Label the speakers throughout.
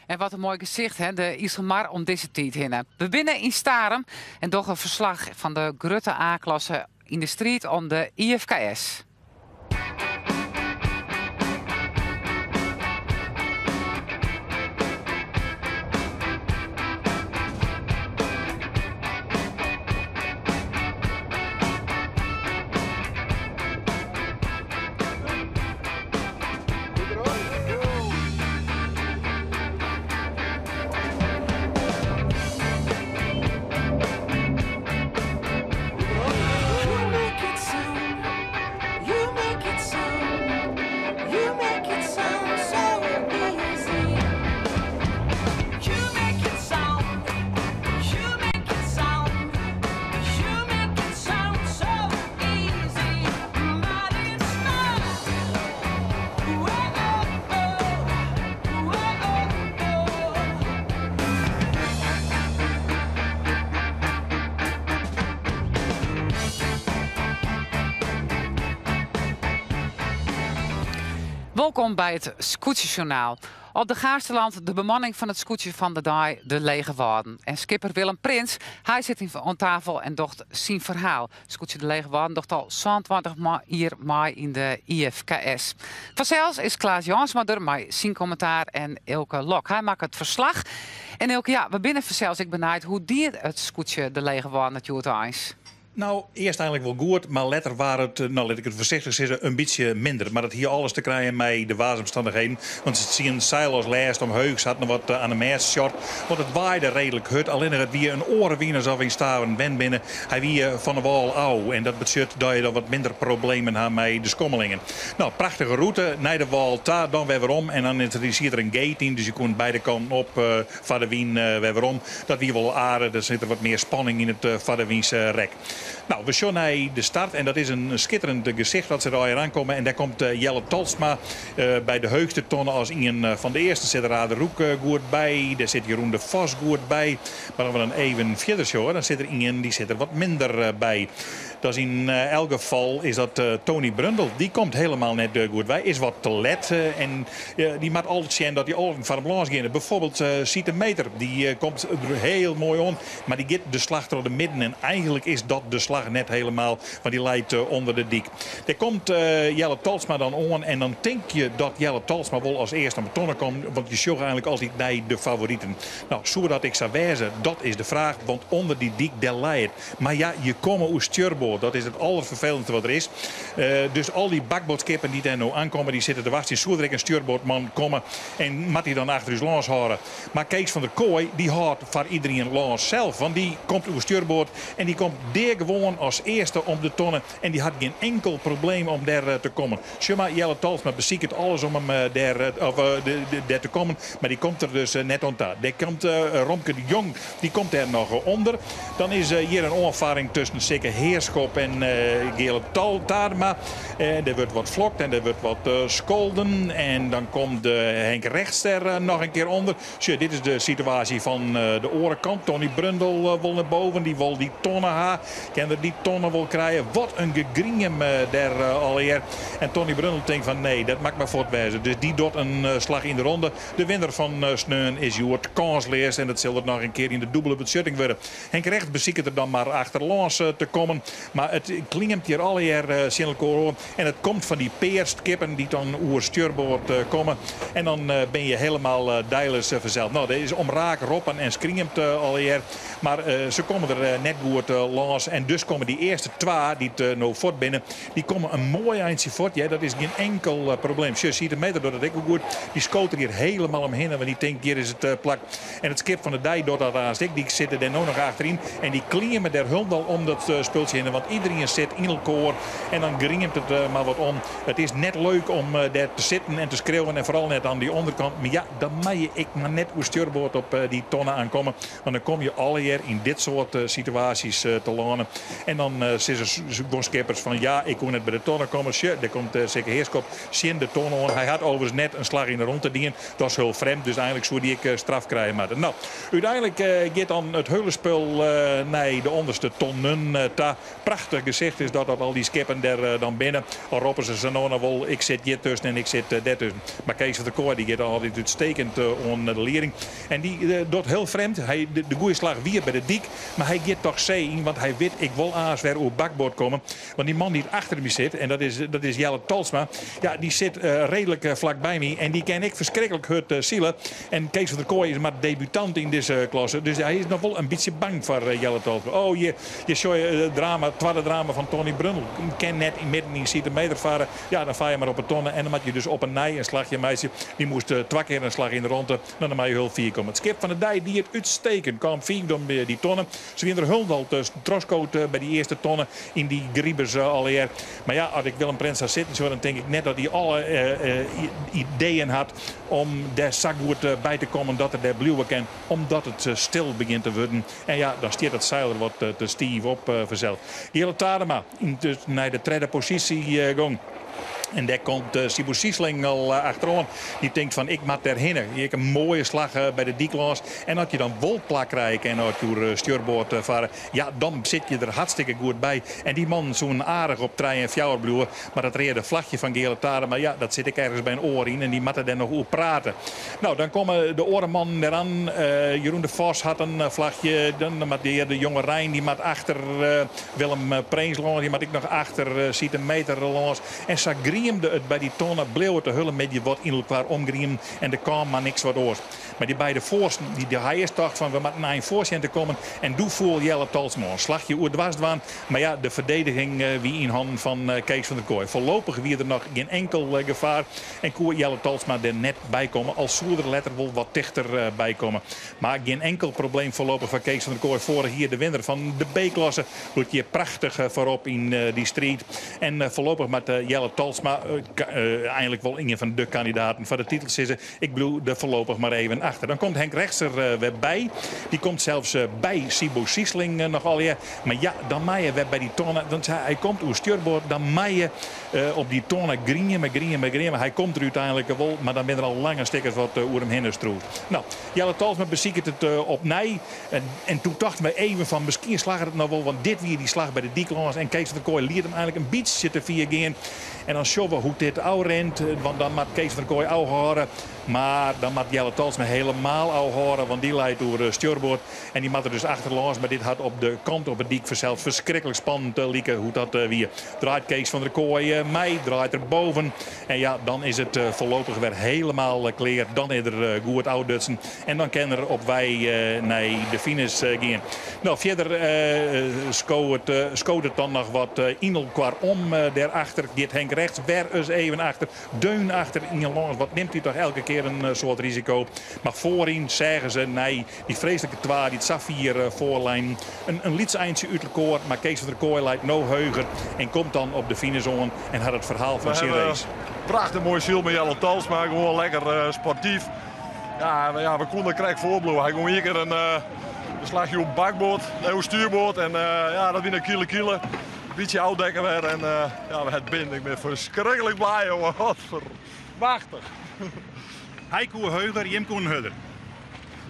Speaker 1: En wat een mooi gezicht, hè? De Isselmar om deze tijd heen. We binnen in Starem en toch een verslag van de Grutte A-klasse in de strijd om de IFKS. Welkom bij het Scootjesjournaal. Op de Gaarsterland de bemanning van het scootje van de dag, de Lege Waarden. En skipper Willem Prins, hij zit aan tafel en docht zijn verhaal. Scootje de Lege Waarden docht al 22 hier mei in de IFKS. Vanzelfs is Klaas Jansma er met zijn commentaar en Elke Lok. Hij maakt het verslag. En Elke, ja, we binnen vanzelfs, ik benijd hoe die het scootje de Lege Waarden natuurlijk eens.
Speaker 2: Nou, eerst eigenlijk wel goed, maar later waren het, nou laat ik het voorzichtig zeggen, een beetje minder. Maar dat hier alles te krijgen met de waarsomstandigheden. Want ze zien Silos lijst omheug, ze hadden wat aan de meest short. Want het waaide redelijk hut. Alleen het wie een orenwiener zou in staan ben binnen. Hij wie van de wal ouw. En dat betekent dat je dan wat minder problemen hebt met de skommelingen. Nou, prachtige route, naar de wal, daar dan weer om. En dan zit er een gate in, dus je kunt beide kanten op van de wien weer om. Dat wie wel aardig, er zit er wat meer spanning in het van de wiens rek. Nou, we zien naar de start en dat is een schitterend gezicht wat ze daar aankomen. En daar komt Jelle Talsma bij de heugste tonnen als een van de eerste. Zit er Ader Roek goed bij, daar zit Jeroen de Vos goed bij. Maar als we dan even verder zien, dan zit er een die zit er wat minder bij. Dat is in elk geval is dat Tony Brundle. Die komt helemaal net goed bij. Is wat te let. En die maakt altijd zien dat hij al van de balans gaat. Bijvoorbeeld Siete Meter. Die komt er heel mooi om. Maar die gaat de slag door de midden. En eigenlijk is dat de slag net helemaal. Want die leidt onder de dik. Daar komt Jelle Talsma dan om. En dan denk je dat Jelle Talsma wel als eerste aan de tonnen komt. Want je zoekt eigenlijk altijd naar de favorieten. Nou, zo dat ik zou wijzen, dat is de vraag. Want onder die dik, daar leidt. Maar ja, je komt uit Stjurboord. Dat is het allervervelendste wat er is. Dus al die bakbootskippen die daar nu aankomen, die zitten te wachten. Zoedruk een stuurbootman komen en moet hij dan achter zijn lans houden. Maar Kees van der Kooi, die houdt voor iedereen lans zelf. Want die komt over stuurboot en die komt daar gewoon als eerste om de tonnen. En die had geen enkel probleem om daar te komen. Schumma Jelle Talsma beziekt alles om hem daar te komen. Maar die komt er dus net aan. Daar komt Romke de Jong, die komt er nog onder. Dan is hier een onervaring tussen zeker Heerschop en Gele Taltadema. Er wordt wat vlokt en er wordt wat scholden. En dan komt Henk Rechts er nog een keer onder. Zo, dit is de situatie van de orenkant. Tony Brundle wil naar boven. Die wil die tonnen ha. Kan er die tonnen wil krijgen. Wat een gegringem daar alweer. En Tony Brundle denkt van nee, dat maakt me voortwijzen. Dus die doet een slag in de ronde. De winnaar van Sneun is Joert Kansleers. En dat zal het nog een keer in de dubbele beschutting worden. Henk Rechts beziekt er dan maar achterlands te komen. Maar het klinkt hier alweer Sinelkoor. En het komt van die peerstkippen die dan oer stuurboord komen. En dan ben je helemaal deilers verzeild. Nou, dat is omraak, roppen en skringemt alweer. Maar ze komen er net goed langs. En dus komen die eerste twee die het nou voort binnen. Die komen een mooi eindje voort. Ja, dat is geen enkel probleem. Je ziet de meter door dat ook goed. Die scoot hier helemaal omheen. Want die denkt hier is het plak. En het skip van de dij door dat aanstek. Die zitten er nou nog achterin. En die klimmen der hundal om dat spultje heen. Want iedereen zit in elkaar. En dan gringt het maar wat om. Het is net leuk om daar te zitten en te schreeuwen. En vooral net aan die onderkant. Maar ja, dan mag je maar net hoe stuurboord op die tonnen aankomen. Want dan kom je alweer in dit soort situaties te landen. tonnen. En dan zijn ze gewoon skippers van ja, ik kon net bij de tonnen komen. Er komt zeker Heerskop, zien de tonnen aan. Hij had overigens net een slag in de rond te dienen. Dat is heel vreemd, dus eigenlijk zou die ik straf krijgen. Maar nou, uiteindelijk gaat dan het heulenspul naar de onderste tonnen. Prachtig gezicht is dat al die skippen er dan binnen. Al roepen ze Zanona wel, ik zit hier tussen en ik zit daar tussen. Maar Kees van der Kooi die gaat altijd uitstekend onder de lering. En die doet heel vreemd. De goede slag weer bij de dik. Maar hij gaat toch zien, want hij weet ik wil aans weer op bakboord komen. Want die man die achter me zit, en dat is Jelle Talsma. Ja, die zit redelijk vlak bij me. En die ken ik verschrikkelijk hard zielen. En Kees van der Kooi is maar debutant in deze klasse. Dus hij is nog wel een beetje bang voor Jelle Talsma. Oh, je het tweede drama van Tony Brundle. Ken net in midden in de meter varen. Ja, dan vaar je maar op een tonnen. En dan moet je dus op een nij een slagje meisje. Die moest 2 keer een slag in de ronde. Dan mag je heel 4 komen. Het skip van de Dij die het uitstekend kwam. 4 dan die tonnen. Ze winnen er Huldal Troskoot bij die eerste tonnen in die griebers alweer. Maar ja, als ik Willem Prins zou zitten, zo, dan denk ik net dat hij alle ideeën had om daar zakgoed bij te komen dat er daar bluwen kan. Omdat het stil begint te worden. En ja, dan stiert het zeiler wat te stief op verzeld. Jelle Tadema naar de tweede positie gang. En daar komt Sibo Siesling al achterom. Die denkt van ik moet daarheen. Je hebt een mooie slag bij de dieklaas. En als je dan wolplak krijgt en uit je stuurboord varen. Ja, dan zit je er hartstikke goed bij. En die man zo'n aardig op 3 en 4 bloeien. Maar dat reerde vlagje van Gele Taren. Maar ja, dat zit ik ergens bij een oor in. En die moeten daar nog over praten. Nou, dan komen de orenmannen eraan. Jeroen de Vos had een vlagje. Dan moet de jonge Rijn. Die moet achter Willem Prins langs. Die moet ik nog achter Siete Meter langs. En griemde het bij die tonnen, bleef te hullen met je wat in elkaar omgriemen en er kwam maar niks wat oors. Maar die beide voorsten, die hij eerst dacht van we moeten naar een voorzien te komen en doe voor Jelle Talsma. Een slagje oer dwarsdwaan, maar ja, de verdediging wie in handen van Kees van der Kooi. Voorlopig wie er nog geen enkel gevaar en kon Jelle Talsma er net bij komen, als Soerder letter wel wat dichter bij komen. Maar geen enkel probleem voorlopig van Kees van der Kooi. Vorig hier de winnaar van de B-klasse, doet je prachtig voorop in die street. En voorlopig met Jelle Talsma eigenlijk wel een van de kandidaten voor de titel zitten. Ik bedoel, er voorlopig maar even achter. Dan komt Henk Rechts er weer bij. Die komt zelfs bij Sibo Siesling nog al. Maar ja, dan mag je weer bij die tonnen. Hij komt op stuurboord. Dan mag je op die tonnen grieën. Maar hij komt er uiteindelijk wel. Maar dan ben er al lange stickers wat oer hem heen stroeit. Nou, Jelle Talsma beziekt het op nij. En toen dacht me even van misschien slag het nog wel. Want dit weer die slag bij de Dieklans. En Kees van der Kooi liet hem eigenlijk een beetje te vier gaan. En dan zien we hoe dit ouw rent. Want dan moet Kees van der Kooi ouw horen. Maar dan moet Jelle Talsma helemaal ouw horen. Want die leidt door stuurboord. En die moet er dus achterlangs. Maar dit had op de kant op het dik zelf verschrikkelijk spannend lieken. Hoe dat weer draait Kees van der Kooi mij. Draait er boven. En ja, dan is het voorlopig weer helemaal clear. Dan is er goed oud Dutsen. En dan kan er op wij naar de finish gaan. Nou, verder scoot het dan nog wat in elkaar om daarachter. Dit Henk Rechts weer eens even achter. Deun achter in langs. Wat neemt hij toch elke keer een soort risico. Maar voorin zeggen ze nee. Die vreselijke twa, die Safir voorlijn. Een liedseindje uit de koor. Maar Kees van der Kooi leidt no heuger. En komt dan op de finish on. En had het verhaal van zijn race.
Speaker 3: Prachtig mooi ziel met Jelle Talsma. Gewoon lekker sportief. Ja, we konden krijg voorbloeien. Hij kon hier keer een slagje op bakboord. Een stuurboord. En ja, dat weer een kiele. Beetje uitdekken weer en ja, we het binnen. Ik ben verschrikkelijk blij, jongen. Wat verwachtig.
Speaker 2: Hij koe heuger, Jim koe heuger.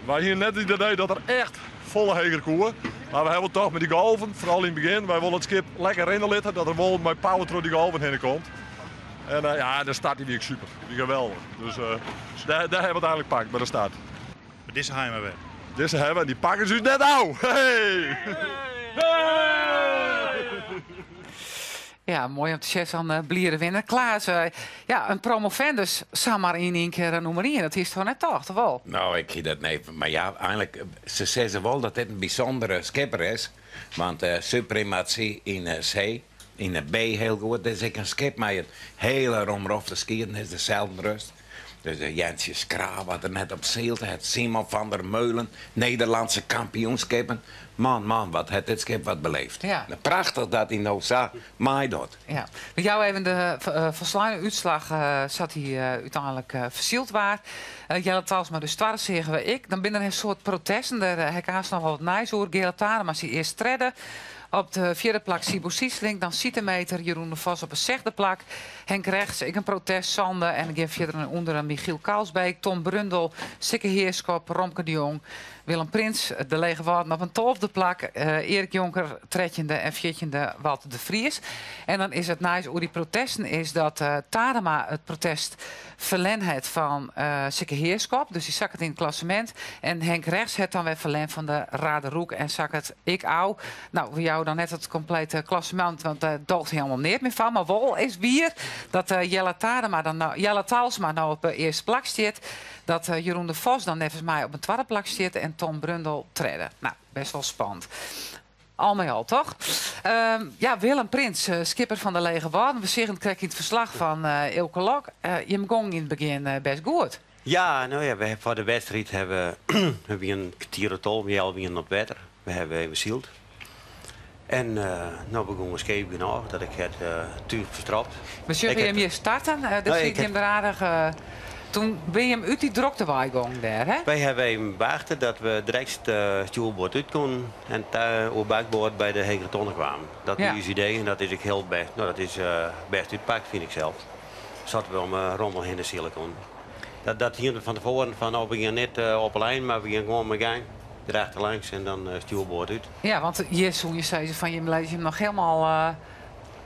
Speaker 3: Wij hier net het idee dat er echt volle heger koeien. Maar we hebben toch met die golven, vooral in het begin. Wij willen het skip lekker in litten, dat er wel met power door die golven heen komt. En ja, daar staat hij weer super. Die geweldig. Dus daar hebben we het eigenlijk pakt bij de start.
Speaker 2: Maar deze gaan we weer.
Speaker 3: Deze hebben we, die pakken ze dus net au. Hey!
Speaker 1: Ja, mooi om te zeggen aan Blieren winnen. Klaas, ja, een promovendus zou maar in één keer nummer 1. Dat is toch net toch wel?
Speaker 4: Nou, ik zie dat niet. Maar ja, eigenlijk, ze zeggen wel dat dit een bijzondere skipper is. Want suprematie in C, in de B heel goed. Dus ik een skip met een hele romrofte skiën is dezelfde rust. Dus Jensje Skra, wat er net op zeilt. Het Simon van der Meulen, Nederlandse kampioenskippen. Man, wat heeft dit skip wat beleefd.
Speaker 1: Ja.
Speaker 4: Prachtig dat hij nou zo maai doet.
Speaker 1: Ja. Met jou even de versluine uitslag zat hij uiteindelijk verzield waar. Jelle Talsma dus dwars zeggen we ik. Dan binnen een soort protesten. Daar heb ik haast nog wel wat nice hoor. Gele Taren, maar ze eerst stredden. Op de vierde plak Sibo Sieslink, dan Citemeter, Jeroen de Vos op een zesde plak. Henk Rechts, ik een protest, Sander en ik heb verder onder Michiel Kaalsbeek, Tom Brundel, Sikke Heerskop, Romke de Jong, Willem Prins, de Lege Waarden op een 12e plak, Erik Jonker, 13e en 14e Walter de Vries. En dan is het nice over die protesten is dat Tadema het protest verlen het van Sikke Heerskop, dus die zak het in het klassement. En Henk Rechts het dan weer verlen van de Raderoek en zak het ik au. Nou, voor jou dan net het complete klassement, want daar doogt helemaal niet meer van. Maar wel is weer dat Jelle Talsma nou op de eerste plak zit. Dat Jeroen de Vos dan nevens mij op een tweede plak zit en Tom Brundel treden. Nou, best wel spannend. Al met al, toch? Ja, Willem Prins, skipper van de Lege Waarden. We zeggen, krijg je het verslag van Ilke Lok. Je ging in het begin best goed.
Speaker 5: Ja, nou ja, voor de wedstrijd hebben we een kwartier we alweer op water. We hebben even zield. En nou begon we schepen af dat ik het tuig verstrapt.
Speaker 1: We zullen hem hier starten. Dus ik hem er aardig... Toen ben je hem uit die droktewaaigang daar, hè?
Speaker 5: Wij hebben even wachten dat we direct stuurboord uit konden en op bakboord bij de Hegertonnen kwamen. Dat is het idee en dat is ik heel best. Nou, dat is best uitpakt, vind ik zelf. Zaten we om rommel in de silicon. Dat hier van tevoren van we gaan niet op een lijn, maar we gaan gewoon met gang. Erachterlangs en dan stuurboord uit.
Speaker 1: Ja, want hier hoe je zei van je lees hem nog helemaal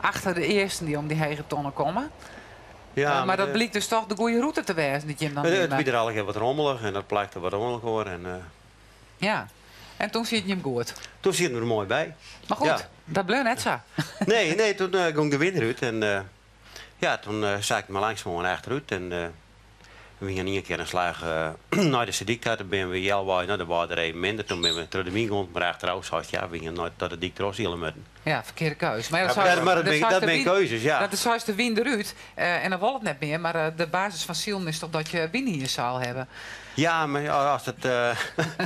Speaker 1: achter de eerste die om die Hegertonnen komen. Ja, maar dat bleek dus toch de goede route te wezen. Dat je hem dan
Speaker 5: het werd er al wat rommelig en dat plakte wat rommelig hoor.
Speaker 1: Ja, en toen zit je hem goed.
Speaker 5: Toen zit we er mooi bij.
Speaker 1: Maar goed, dat bleef net zo.
Speaker 5: Nee, toen ging de winter uit en toen zag ik me langs gewoon achteruit. En we gingen een keer een slag naar de Sedikta, toen ben we Jelwaai, nou, dat waren er even minder. Toen ben we terug de Mien maar achteraf zei ja, we gingen nooit tot de dik trossielen moeten.
Speaker 1: Ja, verkeerde keuze. Maar
Speaker 5: dat ben keuzes, ja.
Speaker 1: Dat is juist de wien eruit. En dan wil het net meer, maar de basis van Zielen is toch dat je wien in je zaal hebben.
Speaker 5: Ja, maar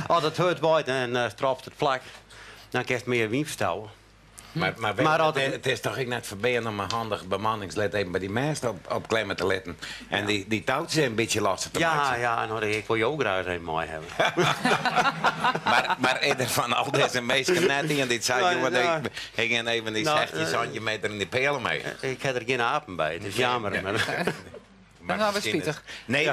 Speaker 5: als het hard waait en strapt het vlak, dan krijg je meer wien verstouwen.
Speaker 4: Maar het is toch net verbeend om een handig bemanningslid even bij die meest op klemmen te letten. En die touwtjes een beetje lastig te maken.
Speaker 5: Ja, nou, ik wil je ook graag even mooi hebben.
Speaker 4: maar ieder van al deze meesten net die en dit zei, ik ging even die 16 centimeter in die pelen mee.
Speaker 5: Ik heb er geen apen bij, het is jammer.
Speaker 1: Maar nou, wat spietig.
Speaker 4: Nee,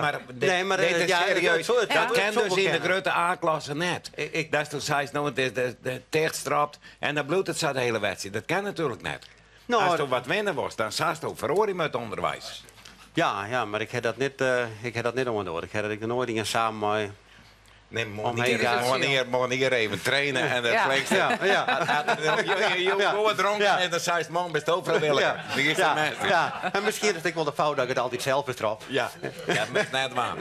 Speaker 4: maar dit is serieus. Dat kan dus in de grote A-klasse net. Dat is toen zei ze, nou, het is de tegenstrapt en dan bloedt het zo de hele wedstrijd. Dat kan natuurlijk net. Nou, als er wat minder was, dan zou je ook verhoren met onderwijs.
Speaker 5: Ja, maar ik heb dat niet onderdoor. Ik heb dat ik er nooit in samen mee.
Speaker 4: Nee, manier even trainen en dat flex.
Speaker 5: Ja.
Speaker 4: Je wordt dronken en dan zei ze, man, best overal willen.
Speaker 5: En misschien is het wel de fout dat ik het altijd zelf bestraf.
Speaker 4: Ja, dat is net waar.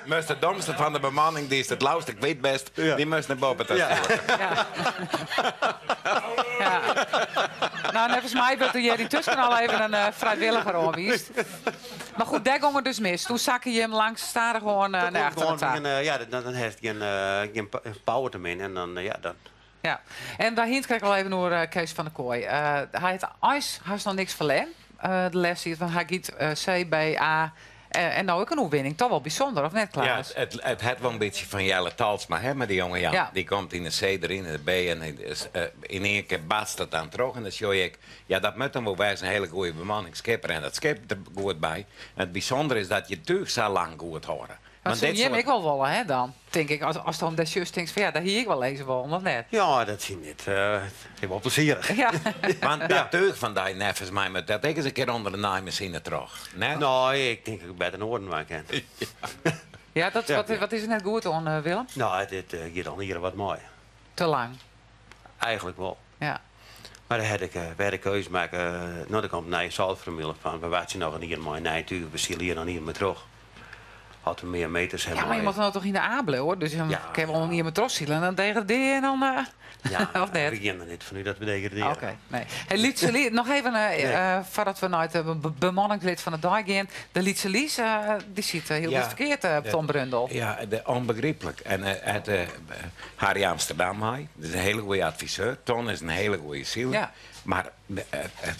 Speaker 4: Moest de domste van de bemanning, die is het lauwste, ik weet best, die moest naar boven. Ja.
Speaker 1: Nou, nevens mij werd jij die tussen al even een vrijwilliger aanwiest. Maar goed, daar ging het dus mis. Toen zakken je hem langs staren gewoon naar achteren.
Speaker 5: Dan heeft hij geen power te min en dan, dan...
Speaker 1: Ja, en daarheen krijg ik al even naar Kees van der Kooi. Hij heeft IJs, hij is nog niks verleden. De les hier van hij gaat C, B, A... en nou ook een overwinning, toch wel bijzonder, of net, Klaas?
Speaker 4: Ja, het had wel een beetje van Jelle Talsma, hè, maar die jongen, ja. Die komt in de C erin, in de B en in één keer baast het aan terug. En dan zie ik, ja, dat moet dan wel bij een hele goede bemanningsskipper. En dat skip er goed bij. En het bijzondere is dat je tuig zo lang goed horen.
Speaker 1: Maar zou je ik wel willen, hè, dan? Denk ik, als het om de just denkt van ja, dat hier ik wel lezen wil, of net?
Speaker 5: Ja, dat zie je niet. Ik wel plezierig.
Speaker 1: Ja.
Speaker 4: Want dat tuig van die nevens mij met dat ik eens een keer onder de naaimachine terug. Nee?
Speaker 5: Nou, ik denk dat ik bij de Noorden waar ken.
Speaker 1: Ja, wat is er net goed aan, Willem?
Speaker 5: Nou, dit gaat dan hier wat mooi.
Speaker 1: Te lang.
Speaker 5: Eigenlijk wel.
Speaker 1: Ja.
Speaker 5: Maar dan had ik bij de keuze maken, nou, dan komt een zoutformule van, we wachten nog een hier mooi nijtuig, we zien hier dan hier maar terug. Had we meer meters hebben.
Speaker 1: Ja, maar je moet nou toch in de A hoor. Dus dan kan je wel niet meer trossielen en dan degradeer je dan.
Speaker 5: Ja,
Speaker 1: of net?
Speaker 5: ik begin er niet van u dat we degraderen.
Speaker 1: Oké, nee. Hey, Lietse nog even, voordat we naar het bemanningslid van de dag gaan. De Lietse Lies, die ziet heel goed verkeerd, Tom Brundel.
Speaker 4: Ja, onbegrijpelijk. En Harry Amsterdam, dat is een hele goede adviseur. Ton is een hele goede ziel. Ja. Maar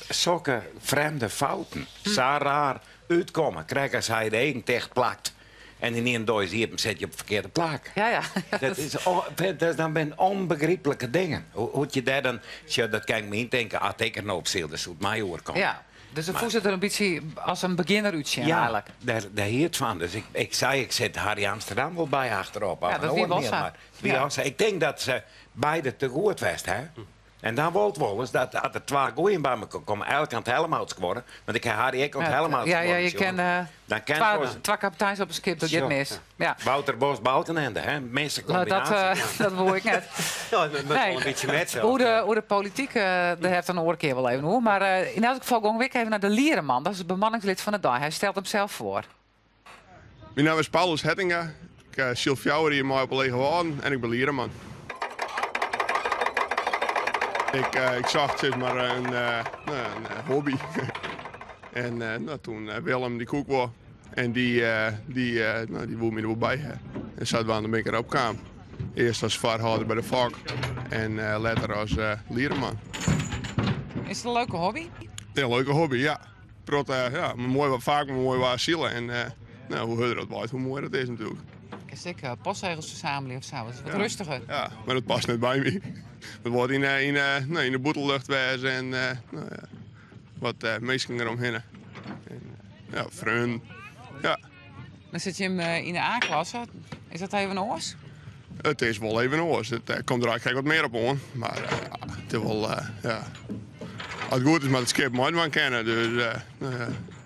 Speaker 4: zulke vreemde fouten, zo raar uitkomen, krijg als hij de één tegen plakt. En in één dag zie je hem, zet je op de verkeerde plek.
Speaker 1: Ja.
Speaker 4: Dat dan ben onbegrijpelijke dingen. Hoe je daar dan... Tja, dat kan ik me niet denken. Als ik er nou op zil, dat zou het mij overkomen.
Speaker 1: Ja. Dus dan voelt ze er een beetje als een beginner uitje eigenlijk.
Speaker 4: Daar hield van. Dus ik zet Harry Amsterdam wel bij achterop.
Speaker 1: Ja, dat wie was ze.
Speaker 4: Ik denk dat ze beide te goed was, hè. En dan wil het wel eens dat als er 2 gooien bij me komen, elk aan het helemaal scoren. Want ik heb Harry ook aan het helemaal scoren.
Speaker 1: Ja, je kent 2 kapiteins op een skip, dat je het mis. Ja.
Speaker 4: Wouter Bos, Boutenende, hè. Meeste combinatie.
Speaker 1: Dat hoor ik net.
Speaker 5: Ja, dat moet wel een beetje met zo.
Speaker 1: Hoe de politiek, daar heeft een oorkeer wel even hoor. Maar in elk geval gaan we even naar de Liereman. Dat is het bemanningslid van de dag. Hij stelt hem zelf voor.
Speaker 6: Mijn naam is Paulus Hettinga. Ik Sylv Fjouwer hier mooi op een lege waden en ik ben Liereman. Ik zag zeg maar een hobby. En toen Willem die koek was. En die woe me er wel bij. En zat we aan de binker opkwam. Eerst als vaarhouder bij de Valk. En later als Liereman.
Speaker 1: Is het een leuke hobby?
Speaker 6: Een leuke hobby, ja. Vaak mooi waar zielen. En hoe harder dat wordt, hoe mooier dat is natuurlijk.
Speaker 1: Ik postzegels verzamelen of zo. Dat is wat rustiger.
Speaker 6: Ja, maar dat past net bij me. Het wordt in de boetellucht wezen en wat mensen eromheen. En vrienden. Ja.
Speaker 1: Dan zit je hem in de A-klasse. Is dat even een oors?
Speaker 6: Het is wel even een oors. Het komt er eigenlijk wat meer op aan. Maar het is wel, ja. Als het goed is, maar het skip mooi van kennen. Dus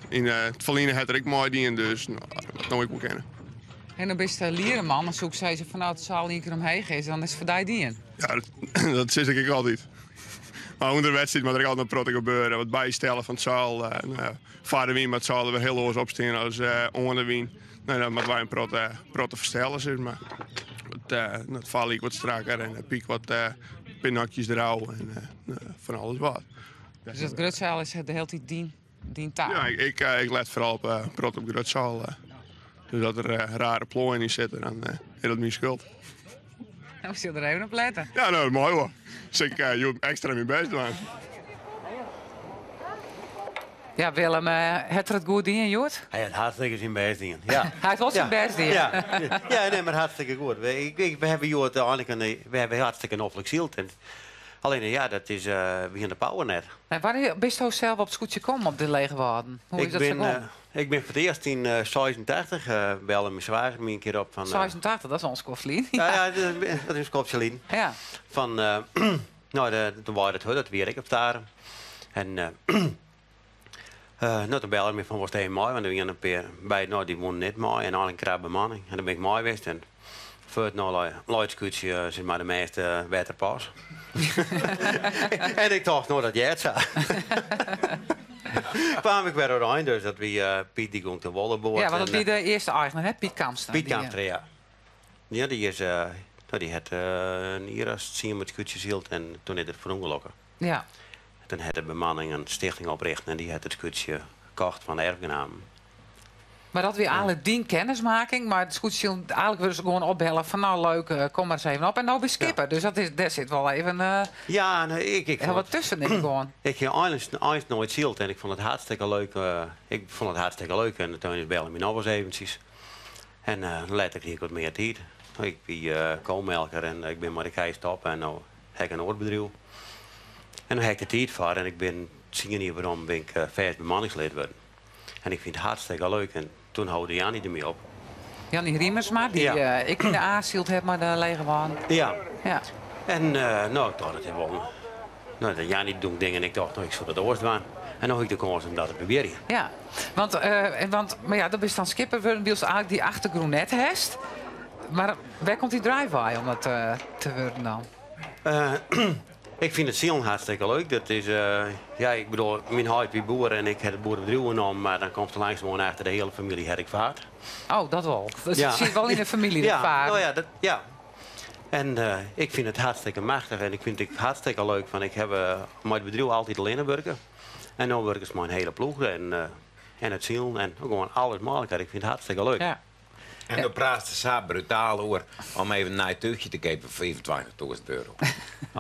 Speaker 6: in het verliezen had ik mooi die, dus dat nou ik wel kennen.
Speaker 1: En dan best Liereman, dan zoek zij ze vanuit de zaal een keer omheen is, dan is het voor die die.
Speaker 6: Ja, dat zeg ik altijd. Maar onder de wedstrijd moet er altijd nog protten gebeuren. Wat bijstellen van het zaal. Vader wien, maar het zaal er weer heel hoog opstaan als onder wien. Dan moeten wij een protten verstellen, zeg maar. Het val ik wat strakker en piek wat pinakjes eruit en van alles wat.
Speaker 1: Dus dat grutzaal is de hele tijd die taal?
Speaker 6: Ja, ik let vooral op prot op grutzaal. Dus dat er rare plooien in zitten, dan is dat mijn schuld.
Speaker 1: Nou, zul er even op letten.
Speaker 6: Ja, nou, mooi hoor. Dus ik je extra mijn best doen.
Speaker 1: Ja, Willem, heeft er het goed in, Joert?
Speaker 5: Hij had hartstikke zijn best dingen. Ja.
Speaker 1: Hij heeft wel zijn best in.
Speaker 5: Ja, nee, maar hartstikke goed. We hebben Joert we hebben hartstikke noffelijk zield. Alleen ja, dat is begin de power net.
Speaker 1: Nee, wanneer bist je zelf op het scootje komen op de lege waden? Hoe is dat zo gekomen?
Speaker 5: Ik ben voor het eerst in 86 bellen mijn zwager me een keer op van...
Speaker 1: 86, dat is ons koflien.
Speaker 5: Ja, dat is Kopselien.
Speaker 1: Ja.
Speaker 5: Van, toen was het dat werk op daar. En toen bellen me van was het heel mooi, want er waren een paar bij, die wonen net mooi en al een krabbe bemanning. En dan ben ik mooi geweest en voor het luidscootje zijn maar de meeste beter pas. En ik dacht, dat jij het zou. kwam ik weer oranje, dus dat we Piet die ging te Wolleboord.
Speaker 1: Ja, want dat is de eerste eigenaar, hè? Piet Kamstra.
Speaker 5: Piet Kamstra, ja. Ja, die is, die had hier als zien met scootjes hield en toen is het verongelukken. Ja. Toen had de bemanning een stichting oprichten en die had het scootje gekocht van de erfgenamen.
Speaker 1: Maar dat weer eigenlijk die kennismaking, maar het scootje eigenlijk willen ze gewoon opbellen van nou leuk, kom maar eens even op en nou ben skipper. Ja. Dus daar zit wel even
Speaker 5: ja, nee, ik
Speaker 1: heel wat tussen denk ik gewoon.
Speaker 5: Ik heb eigenlijk nooit zield en ik vond het hartstikke leuk. En toen bellen me nog eens eventjes. En later kreeg ik wat meer tijd. Ik ben koolmelker en ik ben maar de geest op en nu heb ik een oordbedrijf. En dan heb ik de tijd voor en ik ben, zie je niet waarom, ben ik vast bemanningslid worden. En ik vind het hartstikke leuk en toen houden Jannie ermee op.
Speaker 1: Jannie Riemersma, die ik in de A-zield heb, maar de lege waan.
Speaker 5: Ja. En ik dacht dat hij wel. Nou, Jannie doet dingen en ik dacht, ik zou dat ooit doen. En nog ik de kans om dat te proberen.
Speaker 1: Ja, maar ja, dat is dan skipper, wil eigenlijk die achtergroen net heeft. Maar waar komt die drive-by om dat te worden dan?
Speaker 5: Ik vind het ziel hartstikke leuk. Dat is, ik bedoel, mijn huid wie boer en ik heb het boerenbedrijf genomen, maar dan komt er langzamerhand achter de hele familie heb ik vaart.
Speaker 1: Oh, dat wel. Dus je zit wel in de familie dat vaart.
Speaker 5: Ja. En ik vind het hartstikke machtig en ik vind het hartstikke leuk. Van ik heb mijn bedrijf altijd alleen werken. En nu werken ze mijn hele ploeg en het ziel en gewoon alles mogelijk. Ik vind het hartstikke leuk.
Speaker 1: Ja.
Speaker 4: En dan praat ze zo brutaal over om even naar het tuchtje te geven voor €25.000.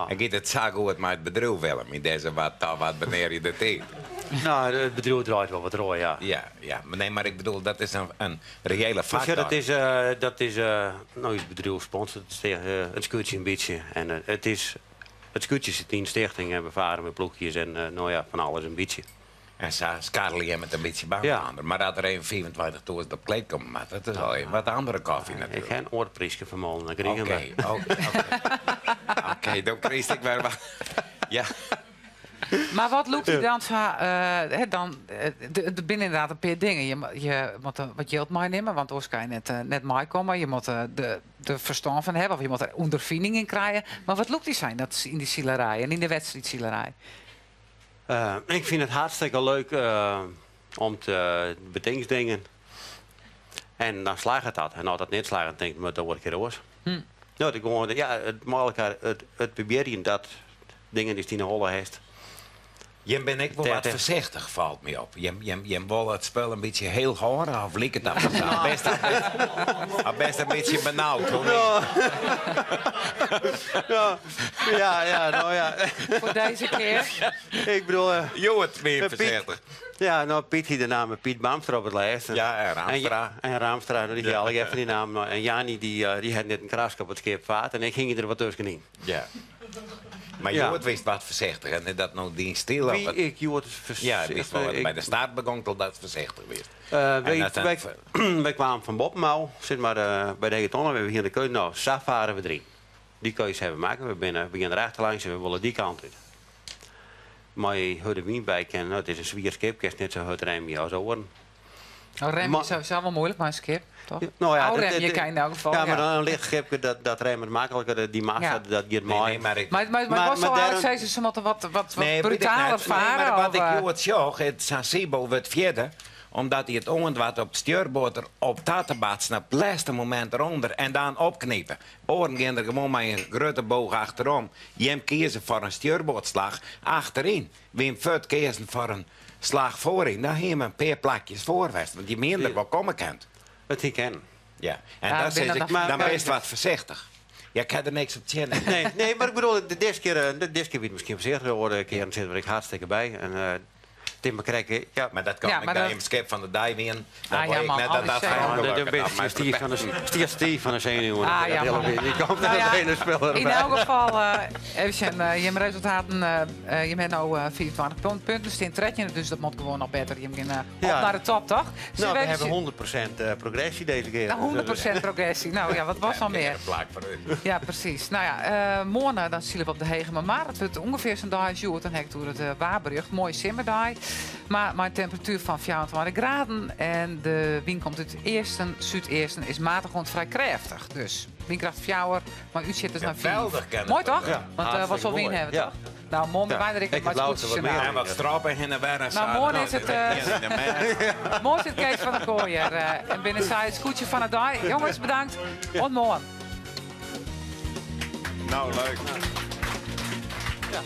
Speaker 4: En gaat het zo goed met het bedrijf wel, met deze wat wanneer je dat deed.
Speaker 5: Nou, het bedrijf draait wel wat rooi, ja.
Speaker 4: Ja, maar nee, maar ik bedoel, dat is een reële factor.
Speaker 5: Ja, dat is nou, het bedrijf sponsort het scootje een beetje. En het scootje zit in stichting en we varen met ploegjes en nou ja, van alles een beetje.
Speaker 4: En Skarel je met een beetje bang
Speaker 5: Ja.
Speaker 4: aan. Maar dat er een 24 toers op kleed komt, maar dat is al wat andere koffie
Speaker 5: Ik
Speaker 4: natuurlijk.
Speaker 5: ga een oorprijsje vermolen, dan krijg je hem.
Speaker 4: Oké, dan kreeg ik weer wat. Ja.
Speaker 1: Maar wat loopt hij dan? Er binnen inderdaad een paar dingen. Je moet wat geld meenemen, want anders kan je net meekomen. Je moet de verstand van hebben, of je moet er ondervinding in krijgen. Maar wat loopt die zijn dat is in die zielerij en in de wedstrijdzielerij?
Speaker 5: Ik vind het hartstikke leuk om te bedenksdingen. En dan slaagt het dat. En als dat niet slaagt, dan denk ik, dat word ik roos. Nou, het mogelijk het proberen dat dingen die in holle heeft.
Speaker 4: Je bent ik wel wat voorzichtig, valt me op. Je wil het spel een beetje heel horen, of liek het dat? Best een beetje benauwd, hoor.
Speaker 5: Nou ja.
Speaker 1: Voor deze keer.
Speaker 5: Ik bedoel...
Speaker 4: Jo, het meer voorzichtig.
Speaker 5: Ja, nou, Piet hier de naam Piet Bamstra op het lijst.
Speaker 4: Ja, en Raamstra.
Speaker 5: En Raamstra, die haal ik even die naam. En Jani, die had net een krask op het schip vaart. En ik ging er wat tussenin.
Speaker 4: Ja. Maar
Speaker 5: Ja.
Speaker 4: Jood wist wat voorzichtig. En dat nou die stil op het...
Speaker 5: Ik, Jood, voorzichtig.
Speaker 4: Ja, wist wel wat bij de start begon tot dat voorzichtig weer.
Speaker 5: Wij kwamen van Boppenmouw, zit maar bij de Hegetonnen. We hebben hier de keuze. Nou, varen we 3. Die keuze hebben we maken. We beginnen rechterlangs en we willen die kant uit. Maar je hoort de wien bij kennen. Nou, het is een zwier skip, het is net zo hard remmen als oren.
Speaker 1: Nou, remmen is sowieso wel moeilijk, maar een skip, toch?
Speaker 5: Nou ja,
Speaker 1: Oude rem, je kan in elk geval.
Speaker 5: Ja, maar dan een licht schip, dat remmen makkelijker. Die massa, dat gaat mooi.
Speaker 4: maar
Speaker 1: Maar was wel eigenlijk ze moeten wat brutaler varen.
Speaker 4: Nee, maar wat
Speaker 1: of,
Speaker 4: ik Jood zag, het Sasebo werd vierde, omdat hij het wat op het stuurboot op tatenbatsen op het laatste moment eronder en dan opknippen. Oren gaan er gewoon met een grote boog achterom. Je hem kiezen voor een stuurbootslag achterin. Wie hem voort kiezen voor een slag voorin. Dan heb je een paar plakjes voorwest, want je minder wel komen kent.
Speaker 5: Het ik ken.
Speaker 4: Ja, en
Speaker 1: Ja,
Speaker 4: dat is
Speaker 1: maar-
Speaker 4: dan best wat voorzichtig. Ja, ik heb er niks op te zien.
Speaker 5: Nee, maar ik bedoel, de deze keer wie het misschien voorzichtig geworden. Een keer zitten we er hartstikke bij. En Tim McCracken, ja.
Speaker 4: Maar dat kan
Speaker 1: Ja,
Speaker 4: ik
Speaker 1: maar
Speaker 4: daar
Speaker 1: dat-
Speaker 4: in het schip van de dij weer. Dan
Speaker 1: Ah,
Speaker 4: hoor
Speaker 1: ja,
Speaker 4: ik
Speaker 1: man,
Speaker 4: net
Speaker 1: al
Speaker 4: dat
Speaker 1: die
Speaker 4: dat
Speaker 1: zenuwen.
Speaker 4: geen
Speaker 5: De
Speaker 4: geluk is.
Speaker 5: beste Stier van de zenuwen.
Speaker 1: Ah, ja, man.
Speaker 5: Die komt
Speaker 1: Nou
Speaker 5: er
Speaker 1: ja,
Speaker 5: een hele speler
Speaker 1: in
Speaker 5: bij.
Speaker 1: elk geval, even, je hebt resultaten. Je bent nu 24 punten, staan tredje, dus dat moet gewoon nog beter. Je moet op naar de top, toch?
Speaker 5: Nou, we hebben 100% progressie deze keer.
Speaker 1: 100% progressie. Nou ja, wat was dan meer?
Speaker 4: Plak voor u.
Speaker 1: Ja, precies. Nou ja, morgen dan zullen we op de Hegema. Maar het wordt ongeveer zo'n dag als Joert. Dan heb ik door het Waarbrug. Mooi simmerdag. Maar mijn temperatuur van 24 graden. En de wind komt uit het eersten, zuideersten. Is matig gewoon vrij krachtig. Dus windkracht 4, maar u zit dus naar 4.
Speaker 4: Geweldig, Kenneth.
Speaker 1: Mooi toch?
Speaker 5: Ja,
Speaker 1: Want wat zal wind
Speaker 4: mooi.
Speaker 1: hebben,
Speaker 5: Ja.
Speaker 1: toch? Nou, morgen
Speaker 5: Ja.
Speaker 1: bij de
Speaker 5: Ik heb luisterd wat meer.
Speaker 4: En wat strappen in de werf.
Speaker 1: Nou, morgen is het, morgen zit Kees van der Kooijer. En binnen zij het scootje van het dag. Jongens, bedankt. Tot morgen.
Speaker 6: Nou, leuk.
Speaker 5: Ja.